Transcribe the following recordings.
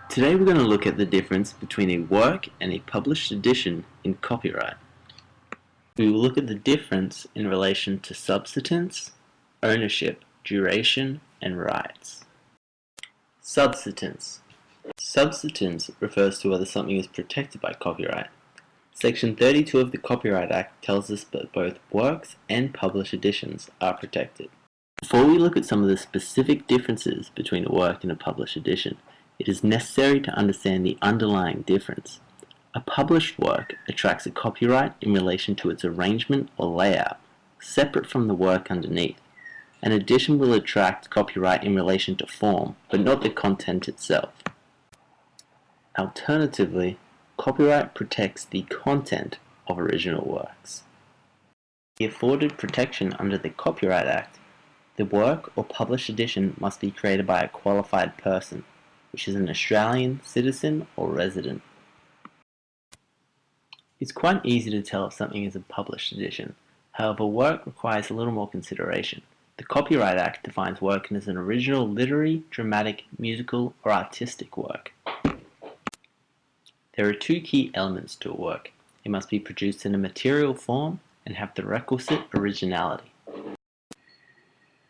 Today we're going to look at the difference between a work and a published edition in copyright. We will look at the difference in relation to subsistence, ownership, duration, and rights. Subsistence. Subsistence refers to whether something is protected by copyright. Section 32 of the Copyright Act tells us that both works and published editions are protected. Before we look at some of the specific differences between a work and a published edition, it is necessary to understand the underlying difference. A published work attracts a copyright in relation to its arrangement or layout, separate from the work underneath. An edition will attract copyright in relation to form, but not the content itself. Alternatively, copyright protects the content of original works. To be afforded protection under the Copyright Act, the work or published edition must be created by a qualified person, which is an Australian citizen or resident. It's quite easy to tell if something is a published edition. However, work requires a little more consideration. The Copyright Act defines work as an original literary, dramatic, musical, or artistic work. There are two key elements to a work. It must be produced in a material form and have the requisite originality.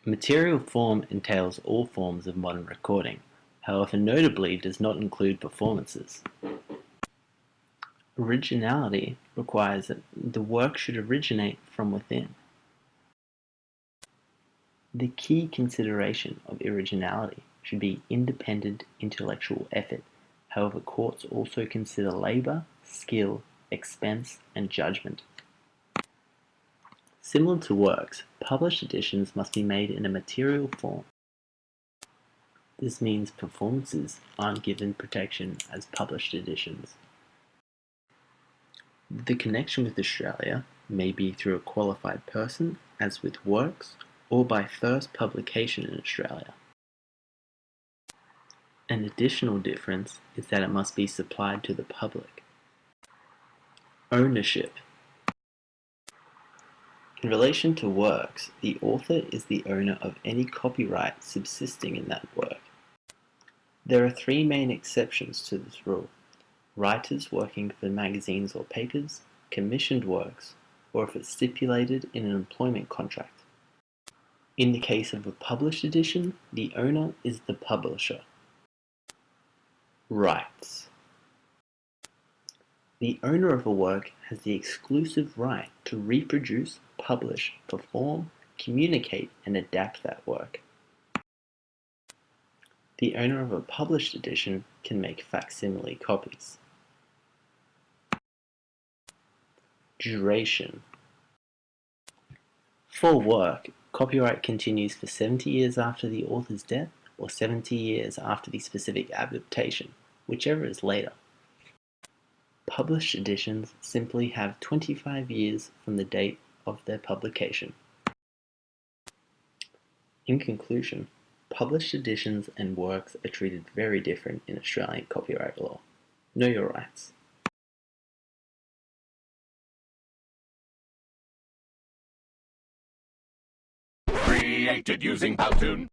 Material form entails all forms of modern recording, however notably does not include performances. Originality requires that the work should originate from within. The key consideration of originality should be independent intellectual effort. However, courts also consider labour, skill, expense, and judgment. Similar to works, published editions must be made in a material form. This means performances aren't given protection as published editions. The connection with Australia may be through a qualified person, as with works, or by first publication in Australia. An additional difference is that it must be supplied to the public. Ownership. In relation to works, the author is the owner of any copyright subsisting in that work. There are three main exceptions to this rule: writers working for magazines or papers, commissioned works, or if it's stipulated in an employment contract. In the case of a published edition, the owner is the publisher. Rights. The owner of a work has the exclusive right to reproduce, publish, perform, communicate, and adapt that work. The owner of a published edition can make facsimile copies. Duration. For work, copyright continues for 70 years after the author's death or 70 years after the specific adaptation, whichever is later. Published editions simply have 25 years from the date of their publication. In conclusion, published editions and works are treated very different in Australian copyright law. Know your rights. Created using Powtoon.